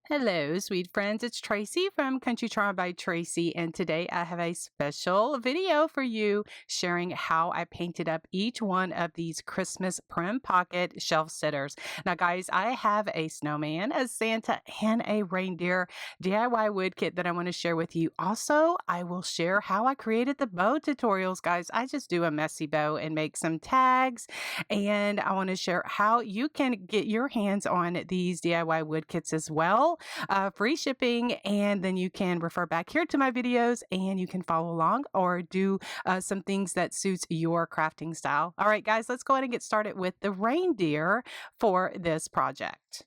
Hello, sweet friends. It's Tracy from Country Charm by Tracy, and today I have a special video for you sharing how I painted up each one of these Christmas Prim Pocket shelf sitters. Now, guys, I have a snowman, a Santa, and a reindeer DIY wood kit that I want to share with you. Also, I will share how I created the bow tutorials, guys. I just do a messy bow and make some tags, and I want to share how you can get your hands on these DIY wood kits as well, free shipping, and then you can refer back here to my videos and you can follow along or do some things that suits your crafting style. All right, guys, let's go ahead and get started with the reindeer for this project.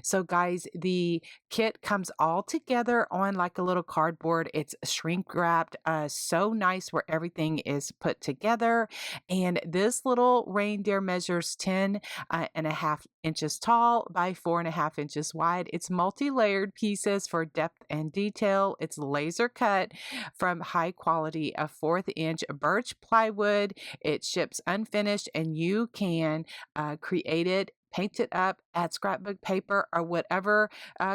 So, guys, the kit comes all together on like a little cardboard. It's shrink wrapped, so nice where everything is put together. And this little reindeer measures 10.5 inches tall by 4.5 inches wide. It's multi-layered pieces for depth and detail. It's laser cut from high quality, a 1/4 inch birch plywood. It ships unfinished, and you can create it, paint it up, add scrapbook paper or whatever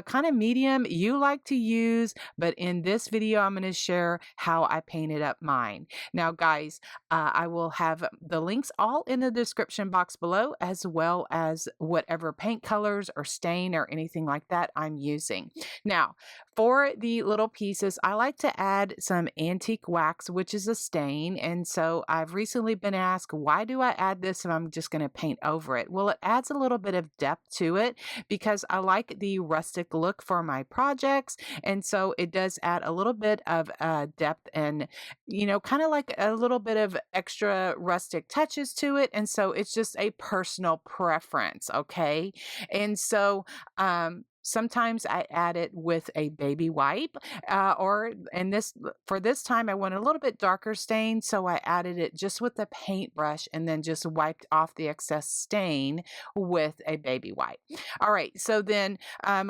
kind of medium you like to use. But in this video, I'm going to share how I painted up mine. Now, guys, I will have the links all in the description box below, as well as whatever paint colors or stain or anything like that I'm using. Now, for the little pieces, I like to add some antique wax, which is a stain. And so I've recently been asked, why do I add this if I'm just going to paint over it? Well, it adds a little bit of depth to it because I like the rustic look for my projects. And so it does add a little bit of depth and, kind of like a little bit of extra rustic touches to it. And so it's just a personal preference. Okay. And so, sometimes I add it with a baby wipe, or and this for this time I want a little bit darker stain, so I added it just with a paintbrush and then just wiped off the excess stain with a baby wipe. All right, so then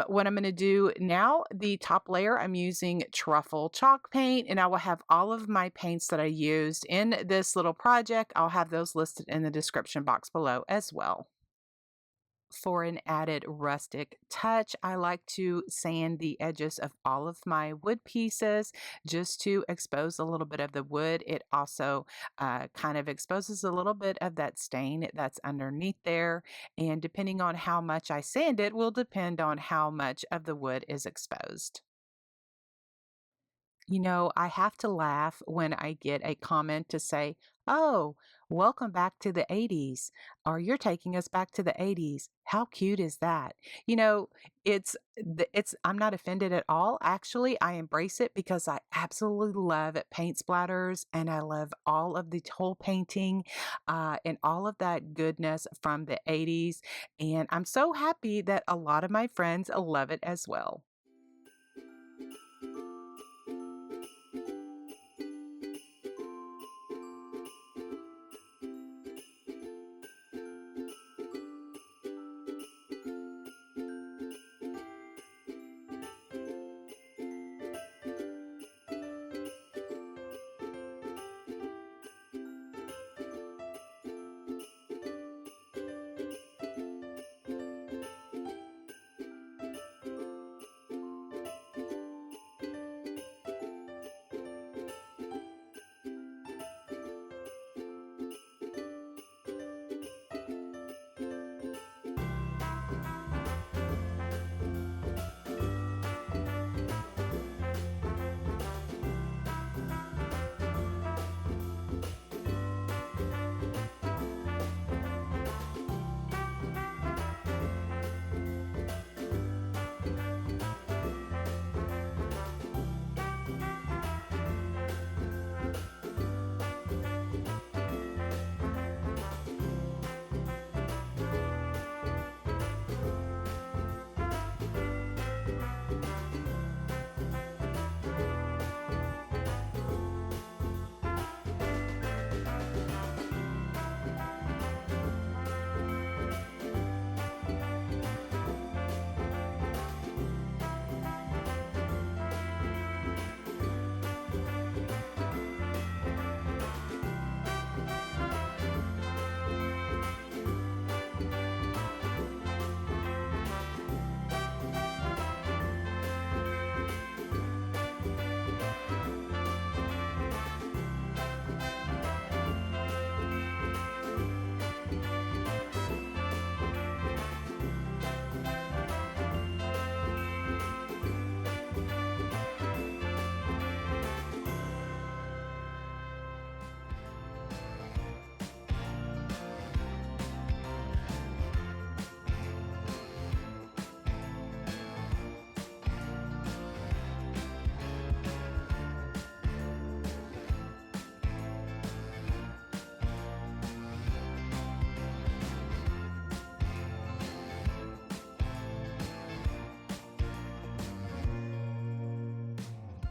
what I'm going to do now, the top layer, I'm using Truffle chalk paint, and I will have all of my paints that I used in this little project. I'll have those listed in the description box below as well. For an added rustic touch, I like to sand the edges of all of my wood pieces just to expose a little bit of the wood. It also kind of exposes a little bit of that stain that's underneath there. And depending on how much I sand it will depend on how much of the wood is exposed. I have to laugh when I get a comment to say, "Oh, welcome back to the 80s," or "You're taking us back to the 80s. How cute is that?" You know, I'm not offended at all. Actually, I embrace it because I absolutely love paint splatters and I love all of the whole painting and all of that goodness from the 80s. And I'm so happy that a lot of my friends love it as well.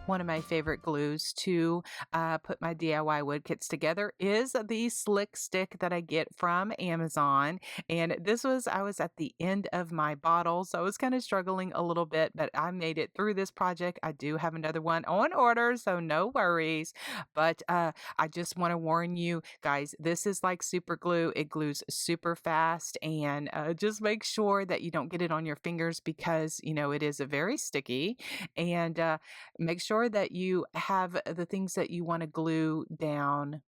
One of my favorite glues to put my DIY wood kits together is the slick stick that I get from Amazon. And I was at the end of my bottle, so I was kind of struggling a little bit, but I made it through this project. I do have another one on order, so no worries. But I just want to warn you guys, this is like super glue. It glues super fast, and just make sure that you don't get it on your fingers because, it is a very sticky. And make sure that you have the things that you want to glue down.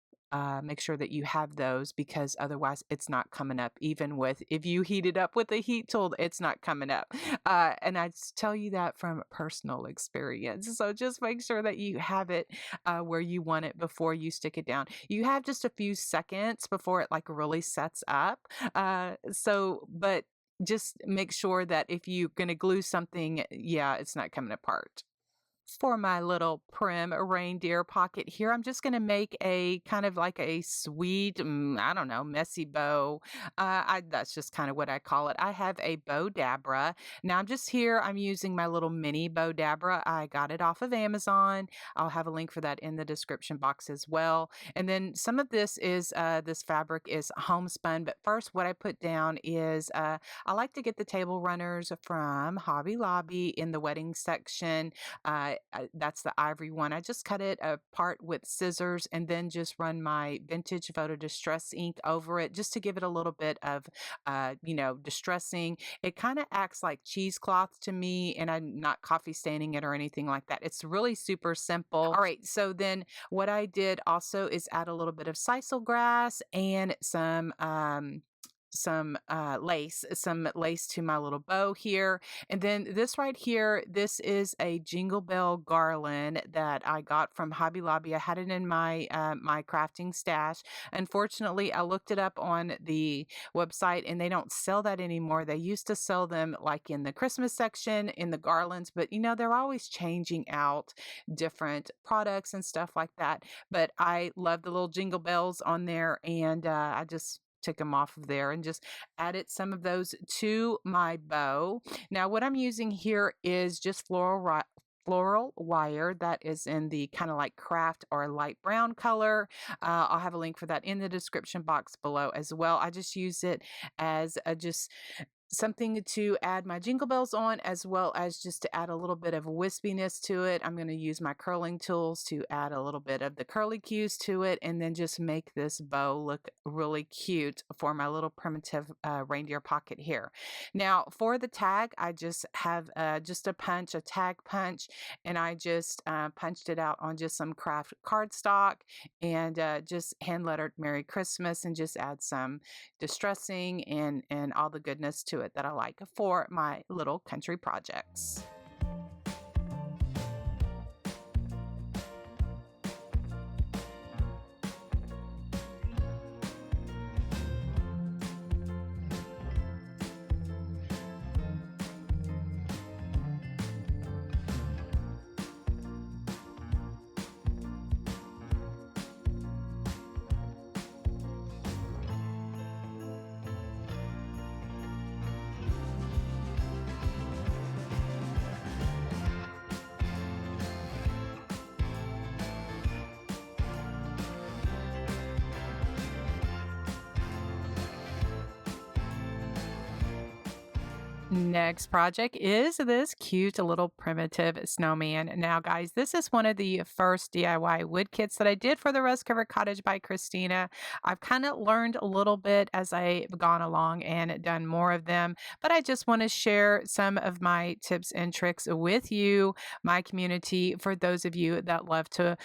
Make sure that you have those because otherwise it's not coming up. Even with if you heat it up with a heat tool, it's not coming up. And tell you that from personal experience. So just make sure that you have it where you want it before you stick it down. You have just a few seconds before it like really sets up. But just make sure that if you're going to glue something, yeah, it's not coming apart. For my little Prim reindeer pocket here, I'm just going to make a kind of like a sweet, I don't know, messy bow. That's just kind of what I call it. I have a bow dabra. Now I'm using my little mini bow dabra. I got it off of Amazon. I'll have a link for that in the description box as well. And then some of this fabric is homespun. But first, what I put down is I like to get the table runners from Hobby Lobby in the wedding section. That's the ivory one. I just cut it apart with scissors and then just run my vintage photo distress ink over it just to give it a little bit of, distressing. It kind of acts like cheesecloth to me, and I'm not coffee staining it or anything like that. It's really super simple. All right, so then what I did also is add a little bit of sisal grass and some lace to my little bow here. And then this right here, this is a Jingle Bell garland that I got from Hobby Lobby. I had it in my crafting stash. Unfortunately, I looked it up on the website and they don't sell that anymore. They used to sell them like in the Christmas section in the garlands, but they're always changing out different products and stuff like that. But I love the little jingle bells on there, and I just took them off of there and just added some of those to my bow. Now, what I'm using here is just floral wire that is in the kind of like craft or light brown color. I'll have a link for that in the description box below as well. I just use it as just something to add my jingle bells on, as well as just to add a little bit of wispiness to it. I'm going to use my curling tools to add a little bit of the curly cues to it, and then just make this bow look really cute for my little primitive reindeer pocket here. Now for the tag, I just have just a tag punch, and I just punched it out on just some craft cardstock and just hand lettered Merry Christmas and just add some distressing and all the goodness to it that I like for my little country projects. Next project is this cute little primitive snowman. Now, guys, this is one of the first DIY wood kits that I did for the Rust Covered Cottage by Christina. I've kind of learned a little bit as I've gone along and done more of them, but I just want to share some of my tips and tricks with you, my community, for those of you that love to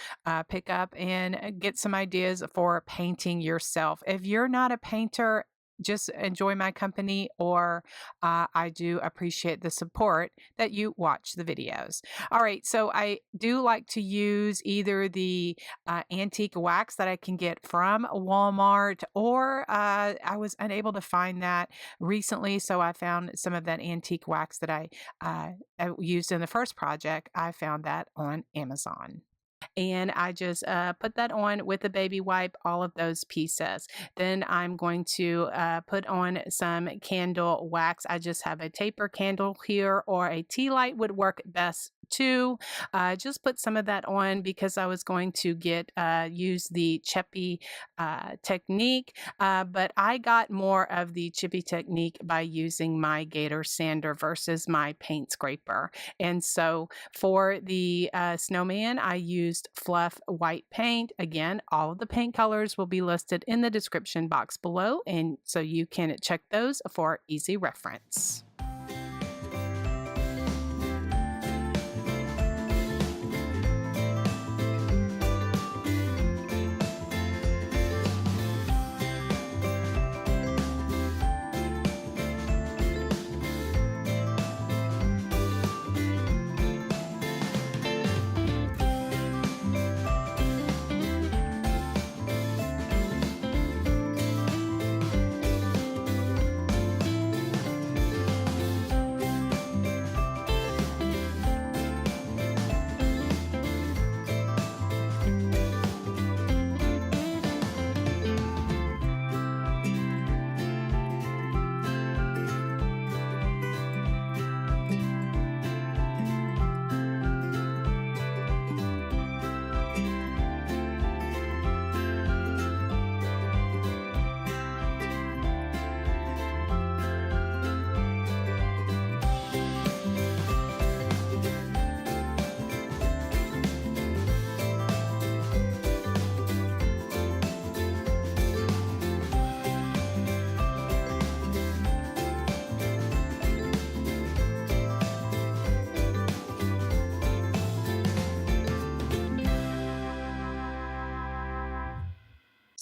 pick up and get some ideas for painting yourself. If you're not a painter, just enjoy my company, or I do appreciate the support that you watch the videos. All right, so I do like to use either the antique wax that I can get from Walmart, or I was unable to find that recently, so I found some of that antique wax that I used in the first project. I found that on Amazon. And I just put that on with a baby wipe, all of those pieces. Then I'm going to put on some candle wax. I just have a taper candle here, or a tea light would work best 2. Just put some of that on because I was going to use the chippy technique, but I got more of the chippy technique by using my Gator sander versus my paint scraper. And so for the snowman, I used Fluff white paint. Again, all of the paint colors will be listed in the description box below, and so you can check those for easy reference.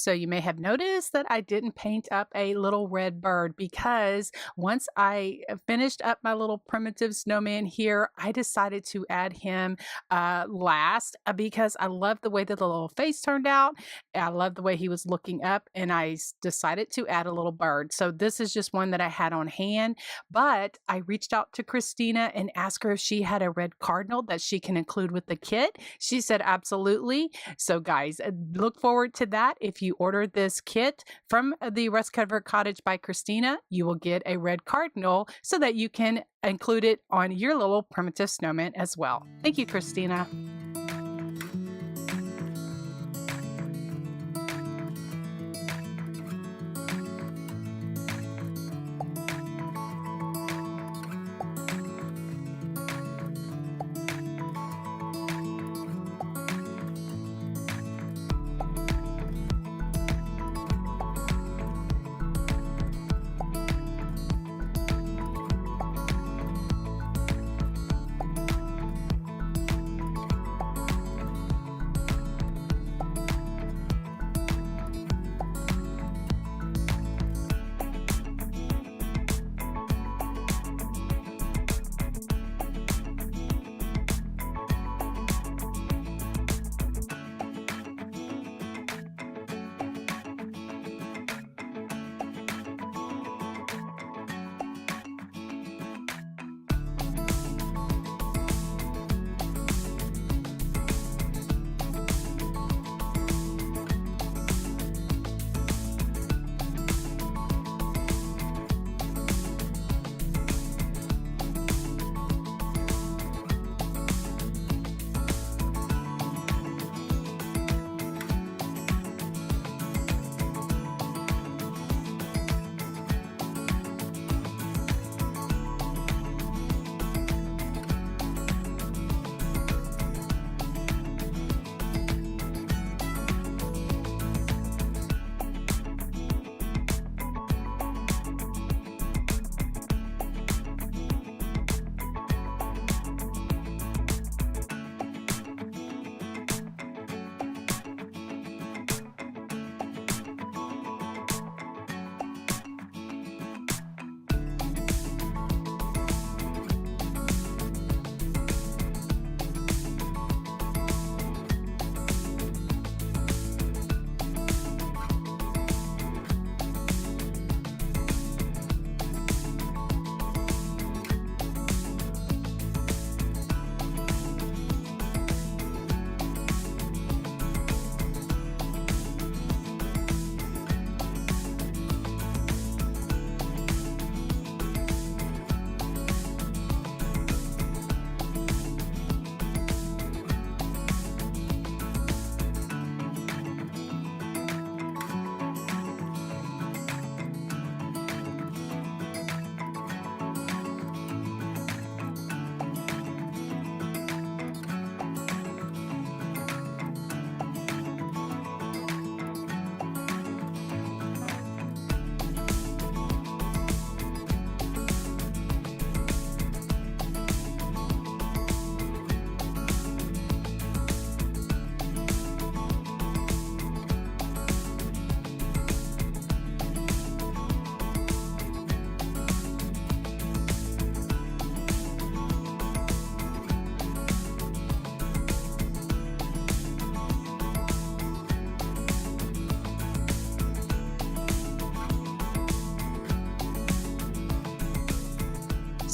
So you may have noticed that I didn't paint up a little red bird because once I finished up my little primitive snowman here, I decided to add him last because I love the way that the little face turned out. I love the way he was looking up, and I decided to add a little bird. So this is just one that I had on hand, but I reached out to Christina and asked her if she had a red cardinal that she can include with the kit. She said absolutely. So guys, look forward to that. If you order this kit from the Rust Covered Cottage by Christina, you will get a red cardinal so that you can include it on your little primitive snowman as well. Thank you, Christina.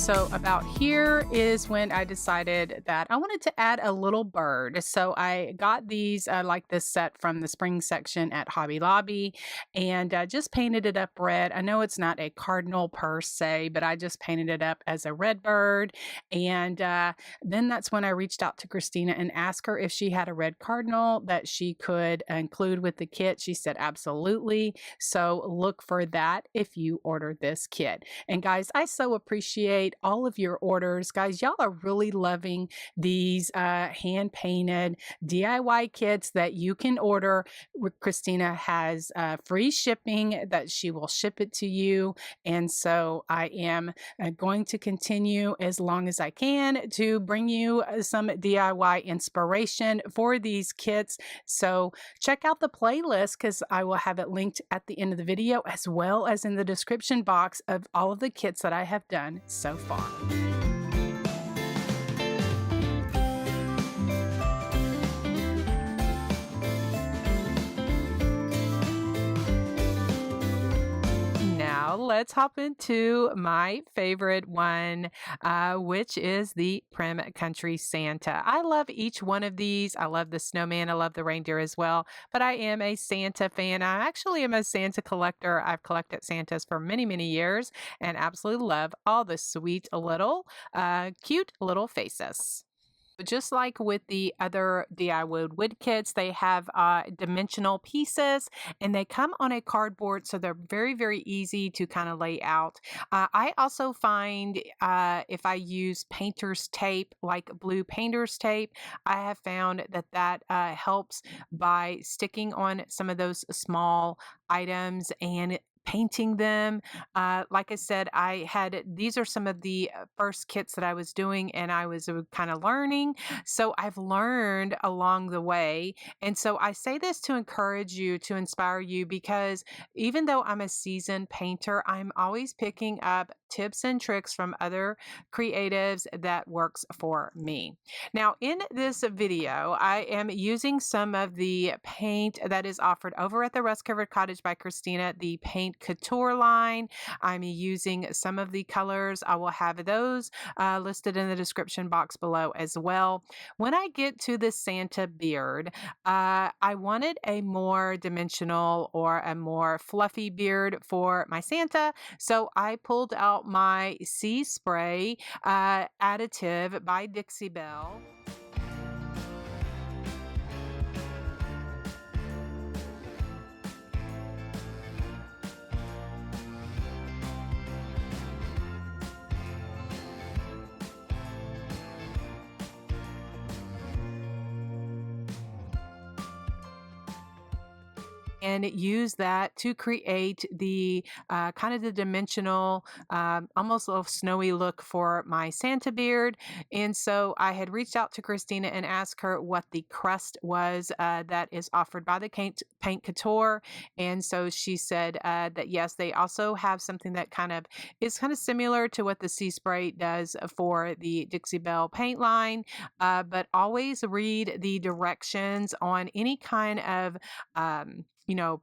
So about here is when I decided that I wanted to add a little bird. So I got these like this set from the spring section at Hobby Lobby and just painted it up red. I know it's not a cardinal per se, but I just painted it up as a red bird. And then that's when I reached out to Christina and asked her if she had a red cardinal that she could include with the kit. She said absolutely. So look for that if you order this kit. And guys, I so appreciate all of your orders. Guys, y'all are really loving these hand painted DIY kits that you can order. Christina has free shipping that she will ship it to you. And so I am going to continue as long as I can to bring you some DIY inspiration for these kits. So check out the playlist because I will have it linked at the end of the video as well as in the description box of all of the kits that I have done so far. Now let's hop into my favorite one, which is the Prim Country Santa. I love each one of these. I love the Snowman. I love the Reindeer as well. But I am a Santa fan. I actually am a Santa collector. I've collected Santas for many, many years and absolutely love all the sweet little, cute little faces. Just like with the other DIY wood kits, they have dimensional pieces and they come on a cardboard, so they're very, very easy to kind of lay out. I also find if I use painter's tape, like blue painter's tape, I have found that helps by sticking on some of those small items and painting them. Like I said, these are some of the first kits that I was doing and I was kind of learning. So I've learned along the way. And so I say this to encourage you, to inspire you, because even though I'm a seasoned painter, I'm always picking up tips and tricks from other creatives that works for me. Now, in this video, I am using some of the paint that is offered over at the Rust Covered Cottage by Christina, the Paint Couture line. I'm using some of the colors. I will have those listed in the description box below as well. When I get to the Santa beard, I wanted a more dimensional or a more fluffy beard for my Santa. So I pulled out my Sea Spray additive by Dixie Belle. And use that to create the kind of the dimensional, almost a little snowy look for my Santa beard. And so I had reached out to Christina and asked her what the crust was that is offered by the Paint Couture. And so she said that yes, they also have something that is kind of similar to what the Sea Spray does for the Dixie Belle paint line. But always read the directions on any kind of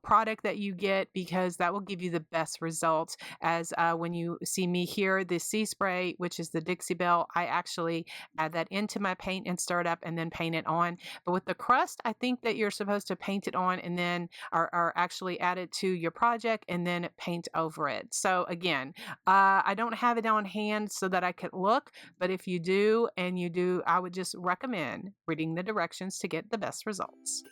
product that you get, because that will give you the best results. As when you see me here, the Sea Spray, which is the Dixie Belle, I actually add that into my paint and stir it up and then paint it on. But with the crust, I think that you're supposed to paint it on and then or actually add it to your project and then paint over it. So again, I don't have it on hand so that I could look, but if you do, I would just recommend reading the directions to get the best results.